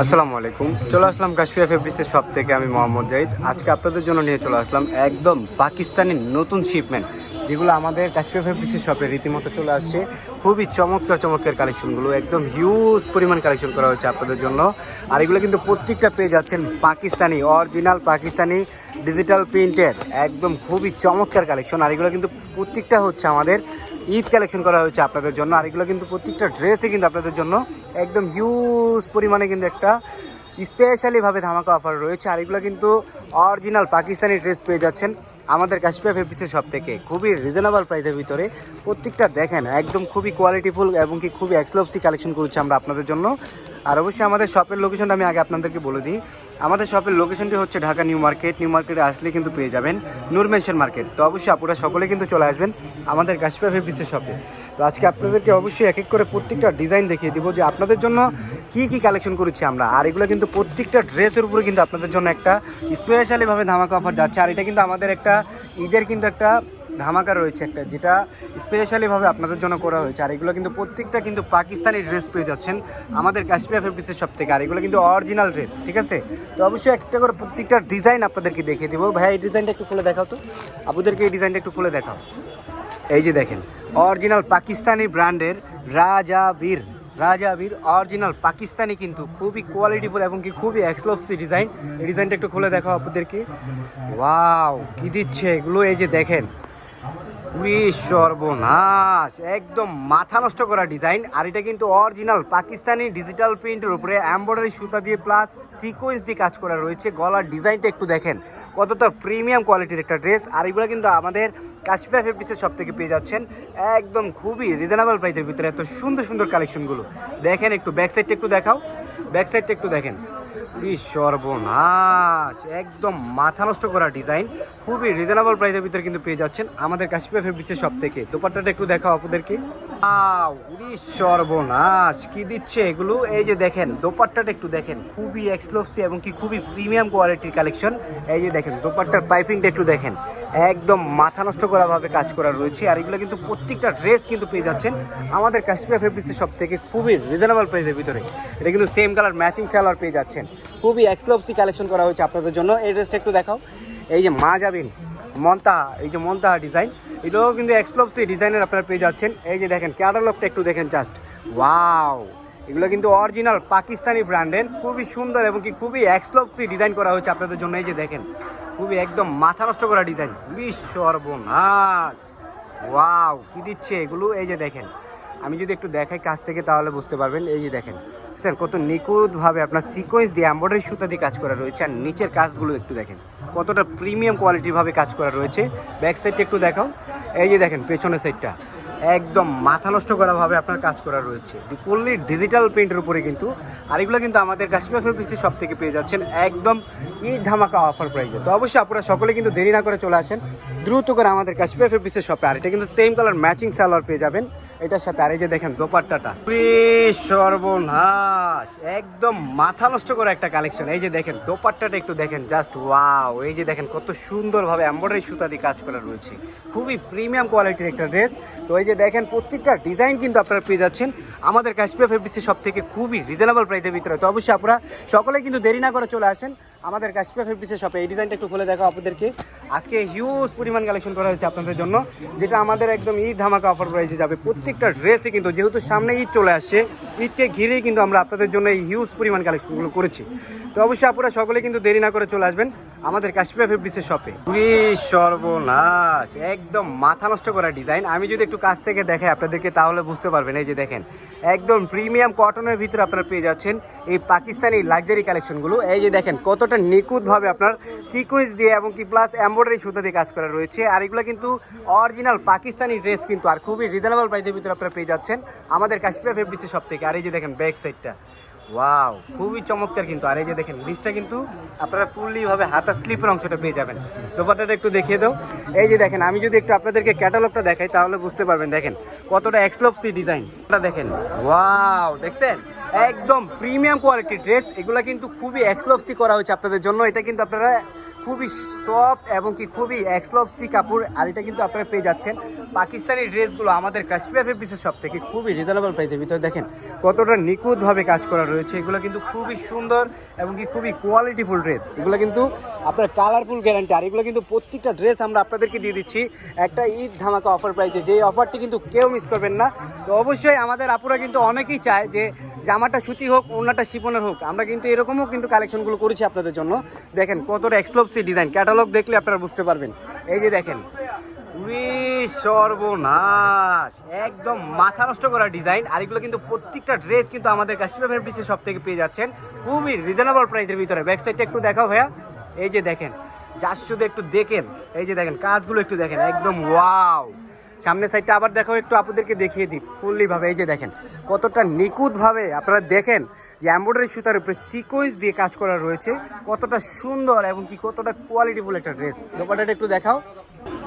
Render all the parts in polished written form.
আসসালামু আলাইকুম। চলে আসলাম কাশফিয়া ফেব্রিক্সের শপ থেকে। আমি মোহাম্মদ জাহিদ। আজকে আপনাদের জন্য নিয়ে চলে আসলাম একদম পাকিস্তানি নতুন শিপমেন্ট, যেগুলো আমাদের কাশফিয়া ফেব্রিক্সের শপে রীতিমতো চলে আসছে। খুবই চমৎকার কালেকশনগুলো, একদম হিউজ পরিমাণ কালেকশন করা হয়েছে আপনাদের জন্য। আর এগুলো কিন্তু প্রত্যেকটা পেয়ে যাচ্ছেন পাকিস্তানি, অরিজিনাল পাকিস্তানি ডিজিটাল প্রিন্টের, একদম খুবই চমৎকার কালেকশন। আর এগুলো কিন্তু প্রত্যেকটা হচ্ছে আমাদের ঈদ কালেকশন করা হয়েছে আপনাদের জন্য। আর এগুলো কিন্তু প্রত্যেকটা ড্রেসে কিন্তু আপনাদের জন্য একদম হিউজ পরিমাণে কিন্তু একটা স্পেশালিভাবে ধামাকা অফার রয়েছে। আর এগুলো কিন্তু অরিজিনাল পাকিস্তানি ড্রেস পেয়ে যাচ্ছেন আমাদের কাশফিয়া ফেব্রিক্সের শপ থেকে খুবই রিজনেবল প্রাইসের ভিতরে। প্রত্যেকটা দেখেন একদম খুবই কোয়ালিটিফুল এবং কি খুবই এক্সক্লুসিভ কালেকশন করছি আমরা আপনাদের জন্য। আর অবশ্যই আমাদের শপের লোকেশনটা আমি আগে আপনাদেরকে বলে দিই। আমাদের শপের লোকেশনটি হচ্ছে ঢাকা নিউ মার্কেট। নিউ মার্কেটে আসলে কিন্তু পেয়ে যাবেন নূর মেনশন মার্কেট। তো অবশ্যই আপনারা সকলে কিন্তু চলে আসবেন আমাদের কাশফিয়া ফেব্রিক্সের শপে। তো আজকে আপনাদেরকে অবশ্যই এক এক করে প্রত্যেকটা ডিজাইন দেখিয়ে দিব যে আপনাদের জন্য কি কালেকশন করেছি আমরা। আর এগুলো কিন্তু প্রত্যেকটা ড্রেসের উপরে কিন্তু আপনাদের জন্য একটা স্পেশালিভাবে ধামাকা অফার যাচ্ছে। আর এটা কিন্তু আমাদের একটা ঈদের কিন্তু একটা ধামাকা রয়েছে একটা, যেটা স্পেশালিভাবে আপনাদের জন্য করা হয়েছে। আর এগুলো কিন্তু প্রত্যেকটা কিন্তু পাকিস্তানি ড্রেস পেয়ে যাচ্ছেন আমাদের কাশফিয়া ফেব্রিক্সের শপ থেকে। আর এগুলো কিন্তু অরিজিনাল ড্রেস, ঠিক আছে? তো অবশ্যই একটা করে প্রত্যেকটা ডিজাইন আপনাদেরকে দেখিয়ে দেবো। ভাই এই ডিজাইনটা একটু খুলে দেখাও তো, আপনাদেরকে এই ডিজাইনটা একটু খুলে দেখাও। এই যে দেখেন অরিজিনাল পাকিস্তানি ব্র্যান্ডের রাজাবীর অরিজিনাল পাকিস্তানি, কিন্তু খুবই কোয়ালিটিফুল এবং কি খুবই এক্সক্লুসিভ ডিজাইন। এই ডিজাইনটা একটু খুলে দেখাও আপনাদেরকে। ওয়াও, কি দিচ্ছে এগুলো! এই যে দেখেন, সর্বনাশ, একদম মাথা নষ্ট করা ডিজাইন। আর এটা কিন্তু অরিজিনাল পাকিস্তানি ডিজিটাল প্রিন্টের উপরে এমব্রয়ডারি সুতা দিয়ে প্লাস সিকোয়েন্স দিয়ে কাজ করা রয়েছে। গলার ডিজাইনটা একটু দেখেন, কতটা প্রিমিয়াম কোয়ালিটির একটা ড্রেস। আর এগুলো কিন্তু আমাদের কাশফিয়া ফেব্রিক্সের সব থেকে পেয়ে যাচ্ছেন একদম খুবই রিজনেবল প্রাইসের ভিতরে। এত সুন্দর কালেকশনগুলো দেখেন। একটু ব্যাক সাইডটা একটু দেখাও, ব্যাক সাইডটা একটু দেখেন। সর্বনাশ, একদম মাথা নষ্ট করা ডিজাইন, খুবই রিজনেবল প্রাইসের ভিতরে কিন্তু পেয়ে যাচ্ছেন আমাদের কাশফিয়া ফেব্রিক্সের শপ থেকে। দোপাট্টাটা একটু দেখাও আপনাদেরকে। সর্বনাশ, কি দিচ্ছে এগুলো! এই যে দেখেন দোপাট্টাটা একটু দেখেন, খুবই এক্সক্লুসিভ এবং কি খুবই প্রিমিয়াম কোয়ালিটির কালেকশন। এই যে দেখেন দোপাট্টার পাইপিংটা একটু দেখেন, একদম মাথা নষ্ট করাভাবে কাজ করা রয়েছে। আর এগুলো কিন্তু প্রত্যেকটা ড্রেস কিন্তু পেয়ে যাচ্ছেন আমাদের কাশফিয়া ফেব্রিক্সের শপ থেকে খুবই রিজনেবল প্রাইসের ভিতরে। এটা কিন্তু সেম কালার ম্যাচিং সালোয়ার পেয়ে যাচ্ছেন, খুবই এক্সক্লুসিভ কালেকশন করা হয়েছে আপনাদের জন্য। এই ড্রেসটা একটু দেখাও। এই যে মা যাবেন মন্তাহা, এই যে মন্তাহা ডিজাইন, এটাও কিন্তু এক্সক্লুসিভ ডিজাইনের আপনারা পেয়ে যাচ্ছেন। এই যে দেখেন ক্যাটালগটা একটু দেখেন জাস্ট, ওয়াও! এগুলো কিন্তু অরিজিনাল পাকিস্তানি ব্র্যান্ডের, খুবই সুন্দর এবং কি খুবই এক্সক্লুসিভ ডিজাইন করা হয়েছে আপনাদের জন্য। এই যে দেখেন খুবই একদম মাথা নষ্ট করা ডিজাইন, সর্বনাশ! ওয়াও, কি দিচ্ছে এগুলো! এই যে দেখেন, আমি যদি একটু দেখাই কাছ থেকে তাহলে বুঝতে পারবেন। এই যে দেখেন স্যার, কত নিখুঁতভাবে আপনার সিকোয়েন্স দিয়ে এমব্রয়ডারি সুতা দিয়ে কাজ করা রয়েছে। আর নিচের কাজগুলো একটু দেখেন, কতটা প্রিমিয়াম কোয়ালিটিভাবে কাজ করা রয়েছে। ব্যাক সাইডটা একটু দেখাও। এই যে দেখেন পেছনের সাইডটা একদম মাথা নষ্ট করাভাবে আপনার কাজ করা রয়েছে ফুললি ডিজিটাল প্রিন্টের উপরে কিন্তু। আর এগুলো কিন্তু আমাদের কাশফিয়া ফেব্রিক্সের সব থেকে পেয়ে যাচ্ছেন একদম ঈদ ধামাকা অফার প্রাইসে। তো অবশ্যই আপনারা সকলে কিন্তু দেরি না করে চলে আসেন দ্রুত করে আমাদের কাশফিয়া ফেব্রিক্সের শপে। আর এটা কিন্তু সেম কালার ম্যাচিং সালোয়ার পেয়ে যাবেন এটার সাথে। আর এই যে দেখেন দোপাট্টাটা, সর্বনাশ, একদম মাথা নষ্ট করা একটা কালেকশন। এই যে দেখেন দোপাট্টাটা একটু দেখেন জাস্ট, ওয়াও! এই যে দেখেন কত সুন্দরভাবে এমব্রয়ডারি সুতা দিয়ে কাজ করা রয়েছে, খুবই প্রিমিয়াম কোয়ালিটির একটা ড্রেস। তো এই যে দেখেন প্রত্যেকটা ডিজাইন কিন্তু আপনারা পেয়ে যাচ্ছেন আমাদের কাশফিয়া ফেব্রিক্সের সব থেকে খুবই রিজনেবল প্রাইসের ভিতরে। তো অবশ্যই আপনারা সকলে কিন্তু দেরি না করে চলে আসেন আমাদের কাশফিয়া ফেব্রিক্সের শপে। এই ডিজাইনটা একটু খুলে দেখাও আপনাদেরকে। আজকে হিউজ পরিমাণ কালেকশন করা হয়েছে আপনাদের জন্য, যেটা আমাদের একদম ঈদ ধামাকা অফার প্রাইসে যাবে। প্রত্যেকটা ড্রেসে কিন্তু যেহেতু সামনে ঈদ চলে আসছে, ঈদকে ঘিরেই কিন্তু আমরা আপনাদের জন্য এই হিউজ পরিমাণ কালেকশনগুলো করেছি। তো অবশ্যই আপনারা সকলে কিন্তু দেরি না করে চলে আসবেন আমাদের কাশফিয়া ফেব্রিক্সের শপে। সর্বনাশ, একদম মাথা নষ্ট করা ডিজাইন। আমি যদি একটু কাছ থেকে দেখাই আপনাদেরকে তাহলে বুঝতে পারবেন। এই যে দেখেন একদম প্রিমিয়াম কটনের ভিতরে আপনারা পেয়ে যাচ্ছেন এই পাকিস্তানি লাক্সারি কালেকশনগুলো। এই যে দেখেন কতটা নিখুঁতভাবে আপনার সিকোয়েন্স দিয়ে এবং কি প্লাস এমব্রয়ডারি সুতা দিয়ে কাজ করা রয়েছে। আর এগুলো কিন্তু অরিজিনাল পাকিস্তানি ড্রেস কিন্তু, আর খুবই রিজনেবল প্রাইসের ভিতরে আপনারা পেয়ে যাচ্ছেন আমাদের কাশফিয়া ফেব্রিক্সের শপ থেকে। আর এই যে দেখেন ব্যাক সাইডটা, ওয়াও, খুবই চমৎকার কিন্তু। আর এই যে দেখেন নিচটা কিন্তু আপনারা ফুললিভাবে হাতা স্লিপের অংশটা পেয়ে যাবেন। দোপাট্টাটা একটু দেখিয়ে দাও। এই যে দেখেন আমি যদি একটু আপনাদেরকে ক্যাটালগটা দেখাই তাহলে বুঝতে পারবেন। দেখেন কতটা এক্সক্লুসিভ ডিজাইন, এটা দেখেন, ওয়াও! দেখছেন একদম প্রিমিয়াম কোয়ালিটির ড্রেস। এগুলো কিন্তু খুবই এক্সক্লুসিভ করা হয়েছে আপনাদের জন্য। এটা কিন্তু আপনারা খুবই সফট এবং কি খুবই এক্সক্লুসিভ কাপড়। আর এটা কিন্তু আপনারা পেয়ে যাচ্ছেন পাকিস্তানি ড্রেসগুলো আমাদের কাশ্মীর ফেব্রিক্সের শপ থেকে খুবই রিজনেবল প্রাইসের ভিতরে। দেখেন কতটা নিখুঁতভাবে কাজ করা রয়েছে, এগুলো কিন্তু খুবই সুন্দর এবং কি খুবই কোয়ালিটিফুল ড্রেস। এগুলো কিন্তু আপনার কালারফুল গ্যারান্টি। আর এগুলো কিন্তু প্রত্যেকটা ড্রেস আমরা আপনাদেরকে দিয়ে দিচ্ছি একটা ঈদ ধামাকা অফার প্রাইসে, যে অফারটি কিন্তু কেউ মিস করবেন না। তো অবশ্যই আমাদের আপুরা কিন্তু অনেকেই চায় যে জামাটা সুতি হোক, ওড়নাটা শিফনের হোক, আমরা কিন্তু এরকমও কিন্তু কালেকশনগুলো করেছি আপনাদের জন্য। দেখেন কতটা এক্সক্লুসিভ ডিজাইন, ক্যাটালগ দেখলে আপনারা বুঝতে পারবেন। এই যে দেখেন সর্বনাশ, একদম মাথা নষ্ট করা ডিজাইন। আর এগুলো কিন্তু প্রত্যেকটা ড্রেস কিন্তু আমাদের কাশ্মীর ফেব্রিক্সের সব থেকে পেয়ে যাচ্ছেন খুবই রিজনেবল প্রাইসের ভিতরে। ব্যাক সাইডটা একটু দেখাও ভাইয়া। এই যে দেখেন, জাস্ট শুধু একটু দেখেন, এই যে দেখেন কাজগুলো একটু দেখেন, একদম ওয়াও। সামনের সাইডটা আবার দেখাও, একটু আপনাদেরকে দেখিয়ে দিই ফুললি ভাবে। এই যে দেখেন কতটা নিখুঁতভাবে আপনারা দেখেন যে এমব্রয়ডারি সুতার উপরে সিকোয়েন্স দিয়ে কাজ করা রয়েছে, কতটা সুন্দর এবং কি কতটা কোয়ালিটিফুল একটা ড্রেস। দোপাট্টাটা একটু দেখাও।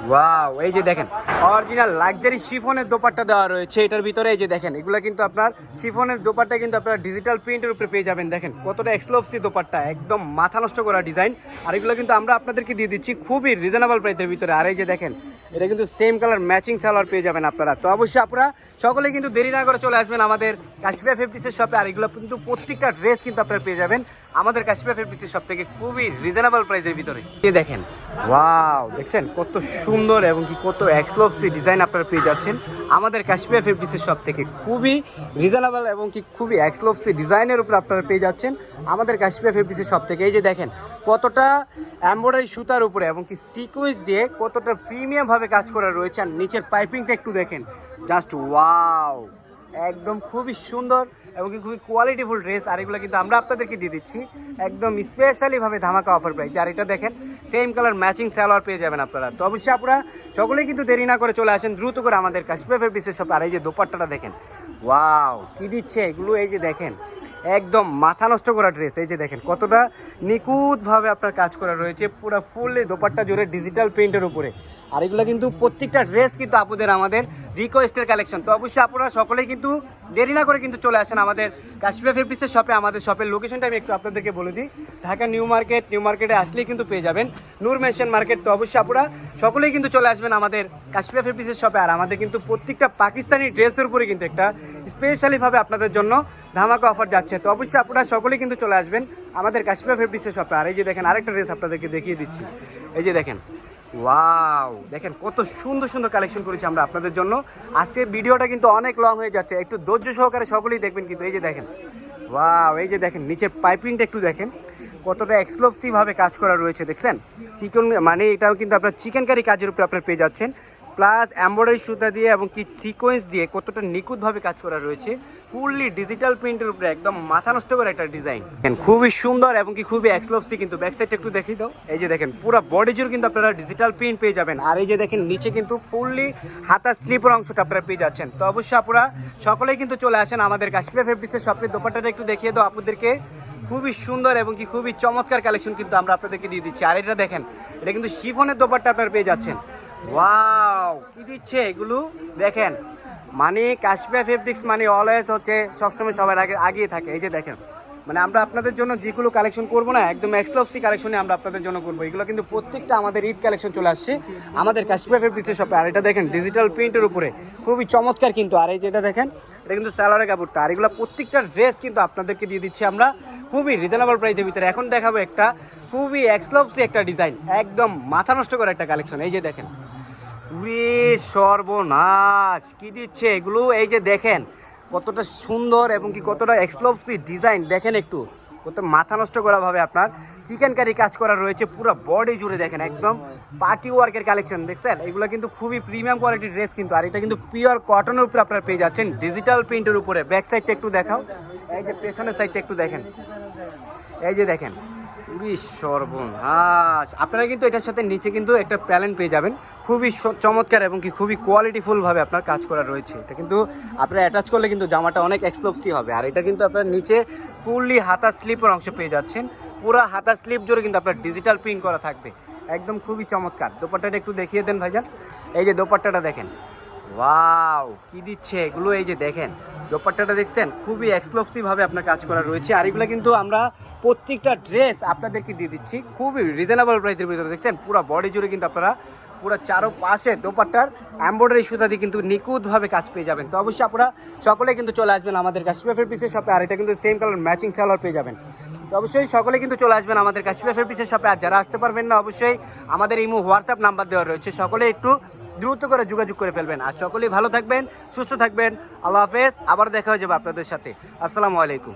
ওয়াও, এই যে দেখেন অরিজিনাল লাক্সারি শিফনের দোপাট্টা দেওয়া রয়েছে এটার ভিতরে। এই যে দেখেন এগুলো কিন্তু আপনার শিফনের দোপাট্টা কিন্তু আপনারা ডিজিটাল প্রিন্টের উপরে পেয়ে যাবেন। দেখেন কতটা এক্সক্লুসিভ দোপাট্টা, একদম মাথা নষ্ট করা ডিজাইন। আর এগুলো কিন্তু আমরা আপনাদেরকে দিয়ে দিচ্ছি খুবই রিজনেবল প্রাইসের ভিতরে। আর এই যে দেখেন এটা কিন্তু সেম কালার ম্যাচিং সালোয়ার পেয়ে যাবেন আপনারা। তো অবশ্যই আপনারা সকলে কিন্তু দেরি না করে চলে আসবেন আমাদের কাশ্মীর ফেব্রিক্সের শপে। আর এগুলো কিন্তু প্রত্যেকটা ড্রেস কিন্তু আপনারা পেয়ে যাবেন আমাদের কাশ্মীর ফেব্রিক্সের শপ থেকে খুবই রিজনেবল প্রাইসের ভিতরে। এই দেখেন ওয়াও, দেখছেন কত সুন্দর এবং কি কত এক্সক্লুসিভ ডিজাইন আপনারা পেয়ে যাচ্ছেন আমাদের কাশ্মীর ফেব্রিক্সের শপ থেকে খুবই রিজনেবল এবং কি খুবই এক্সক্লুসিভ ডিজাইনের উপর আপনারা পেয়ে যাচ্ছেন আমাদের কাশ্মীর ফেব্রিক্সের শপ থেকে। এই যে দেখেন কতটা এমব্রয়ডারি সুতার উপরে এবং কি সিকোয়েন্স দিয়ে কতটা প্রিমিয়াম ভাবে কাজ করা রয়েছে। আর নিচের পাইপিংটা একটু দেখেন, জাস্ট ওয়াও, একদম খুবই সুন্দর এবং কি খুবই কোয়ালিটিফুল ড্রেস। আর এগুলো কিন্তু আমরা আপনাদেরকে দিয়ে দিচ্ছি একদম স্পেশালিভাবে ধামাকা অফার প্রাইস। আর এটা দেখেন সেম কালার ম্যাচিং সালোয়ার পেয়ে যাবেন আপনারা। তো অবশ্যই আপনারা সকলেই কিন্তু দেরি না করে চলে আসেন দ্রুত করে আমাদের কাশ্মীর ফেব্রিক্সের শপে। আর এই যে দোপাট্টাটা দেখেন, ওয়াও কি দিচ্ছে এগুলো। এই যে দেখেন একদম মাথা নষ্ট করা ড্রেস। এই যে দেখেন কতটা নিখুঁতভাবে আপনার কাজ করা রয়েছে পুরো ফুললি দোপাট্টা জুড়ে ডিজিটাল প্রিন্টের উপরে। আর এগুলো কিন্তু প্রত্যেকটা ড্রেস কিন্তু আপুদের আমাদের রিকোয়েস্টের কালেকশন। তো অবশ্যই আপনারা সকলেই কিন্তু দেরি না করে কিন্তু চলে আসেন আমাদের কাশ্মীর ফেব্রিক্সের শপে। আমাদের শপের লোকেশনটা আমি একটু আপনাদেরকে বলে দিই, ঢাকা নিউ মার্কেটে আসলেই কিন্তু পেয়ে যাবেন নূর মেনশন মার্কেট। তো অবশ্যই আপনারা সকলেই কিন্তু চলে আসবেন আমাদের কাশ্মীর ফেব্রিক্সের শপে। আর আমাদের কিন্তু প্রত্যেকটা পাকিস্তানি ড্রেসের উপরে কিন্তু একটা স্পেশালিভাবে আপনাদের জন্য ধামাকা অফার যাচ্ছে। তো অবশ্যই আপনারা সকলেই কিন্তু চলে আসবেন আমাদের কাশ্মীর ফেব্রিক্সের শপে। আর এই যে দেখেন আরেকটা ড্রেস আপনাদেরকে দেখিয়ে দিচ্ছি। এই যে দেখেন ওয়াও, দেখেন কত সুন্দর সুন্দর কালেকশন করেছি আমরা আপনাদের জন্য। আজকের ভিডিওটা কিন্তু অনেক লং হয়ে যাচ্ছে, একটু ধৈর্য সহকারে সকলেই দেখবেন কিন্তু। এই যে দেখেন ওয়াও, এই যে দেখেন নিচের পাইপিংটা একটু দেখেন কতটা এক্সক্লুসিভভাবে কাজ করা রয়েছে। দেখছেন চিকেন মানে এটাও কিন্তু আপনার চিকেন কারি কাজের উপরে আপনারা পেয়ে যাচ্ছেন, প্লাস এমব্রয়ডারি সুতা দিয়ে এবং কি সিকোয়েন্স দিয়ে কতটা নিখুঁতভাবে কাজ করা রয়েছে ফুললি ডিজিটাল প্রিন্টের উপরে, একদম মাথা নষ্ট করে একটা ডিজাইন। খুবই সুন্দর এবং কি খুবই এক্সক্লুসিভ কিন্তু। ব্যাক সাইডটা একটু দেখিয়ে দাও। এই যে দেখেন পুরো বডি জুড়ে কিন্তু আপনারা ডিজিটাল প্রিন্ট পেয়ে যাবেন। আর এই যে দেখেন নিচে কিন্তু ফুললি হাতা স্লিপের অংশটা আপনারা পেয়ে যাচ্ছেন। তো অবশ্যই আপনারা সকলেই কিন্তু চলে আসেন আমাদের কাশ্মীর ফেব্রিক্সের শপে। দোপাট্টাটা একটু দেখিয়ে দাও আপনাদেরকে, খুবই সুন্দর এবং কি খুবই চমৎকার কালেকশন কিন্তু আমরা আপনাদেরকে দিয়ে দিচ্ছি। আর এটা দেখেন এটা কিন্তু শিফনের দোপাট্টা আপনারা পেয়ে যাচ্ছেন। ওয়াও কি দিচ্ছে এগুলো দেখেন, মানে কাশ্মীর ফেব্রিক্স মানে অলওয়েজ হচ্ছে সবসময় সবার আগে আগিয়ে থাকে। এই যে দেখেন মানে আমরা আপনাদের জন্য যেগুলো কালেকশন করবো না একদম এক্সক্লুসিভ কালেকশনে আমরা আপনাদের জন্য করবো। এগুলো কিন্তু প্রত্যেকটা আমাদের ঈদ কালেকশন চলে আসছে আমাদের কাশ্মীর ফেব্রিক্সের শপে। আর এটা দেখেন ডিজিটাল প্রিন্টের উপরে খুবই চমৎকার কিন্তু। আর এই যেটা দেখেন এটা কিন্তু সালোয়ারের কাপড়টা। আর এগুলো প্রত্যেকটা ড্রেস কিন্তু আপনাদেরকে দিয়ে দিচ্ছি আমরা খুবই রিজনেবল প্রাইসের ভিতরে। এখন দেখাবো একটা খুবই এক্সক্লুসিভ একটা ডিজাইন, একদম মাথা নষ্ট করা একটা কালেকশন। এই যে দেখেন সর্বনাশ কি দিচ্ছে এগুলো। এই যে দেখেন কতটা সুন্দর এবং কি কতটা এক্সক্লুসিভ ডিজাইন, দেখেন একটু কত মাথা নষ্ট করা ভাবে আপনার চিকেন কারি কাজ করা রয়েছে পুরো বডি জুড়ে। দেখেন একদম পার্টি ওয়ার্কের কালেকশন দেখছেন, এগুলো কিন্তু খুবই প্রিমিয়াম কোয়ালিটির ড্রেস কিন্তু। আর এটা কিন্তু পিওর কটনের উপরে আপনারা পেয়ে যাচ্ছেন ডিজিটাল প্রিন্টের উপরে। ব্যাক সাইডটা একটু দেখাও, এই যে পেছনের সাইডটা একটু দেখেন। এই যে দেখেন সর্বনাশ, আপনারা কিন্তু এটার সাথে নিচে কিন্তু একটা প্যালেন পেয়ে যাবেন খুবই চমৎকার এবং কি খুবই কোয়ালিটিফুলভাবে আপনার কাজ করা রয়েছে। এটা কিন্তু আপনারা অ্যাটাচ করলে কিন্তু জামাটা অনেক এক্সক্লুসিভ হবে। আর এটা কিন্তু আপনার নিচে ফুললি হাতা স্লিপের অংশ পেয়ে যাচ্ছেন, পুরো হাতা স্লিপ জুড়ে কিন্তু আপনার ডিজিটাল প্রিন্ট করা থাকবে, একদম খুবই চমৎকার। দোপাট্টাটা একটু দেখিয়ে দেন ভাইজান। এই যে দোপাট্টাটা দেখেন, ওয়াও কি দিচ্ছে এগুলো। এই যে দেখেন দোপাট্টাটা দেখছেন খুবই এক্সক্লুসিভভাবে আপনার কাজ করা রয়েছে। আর এগুলো কিন্তু আমরা প্রত্যেকটা ড্রেস আপনাদেরকে দিয়ে দিচ্ছি খুবই রিজনেবল প্রাইসের ভিতরে। দেখছেন পুরো বডি জুড়ে কিন্তু আপনারা পুরো চারোপাশে দোপাট্টার এমব্রয়ডারি সুতা দিয়ে কিন্তু নিখুঁতভাবে কাজ পেয়ে যাবেন। তো অবশ্যই আপনারা সকলে কিন্তু চলে আসবেন আমাদের কাশিফা ফেব্রিক্সের শপে। আর এটা কিন্তু সেম কালার ম্যাচিং সালোয়ার পেয়ে যাবেন। তো অবশ্যই সকলে কিন্তু চলে আসবেন আমাদের কাশিফা ফেব্রিক্সের শপে। আর যারা আসতে পারবেন না অবশ্যই আমাদের ইমো হোয়াটসঅ্যাপ নাম্বার দেওয়া রয়েছে, সকলে একটু দ্রুত করে যোগাযোগ করে ফেলবেন। আর সকলেই ভালো থাকবেন, সুস্থ থাকবেন। আল্লাহ হাফেজ। আবার দেখা হয়ে যাবে আপনাদের সাথে। আসসালামু আলাইকুম।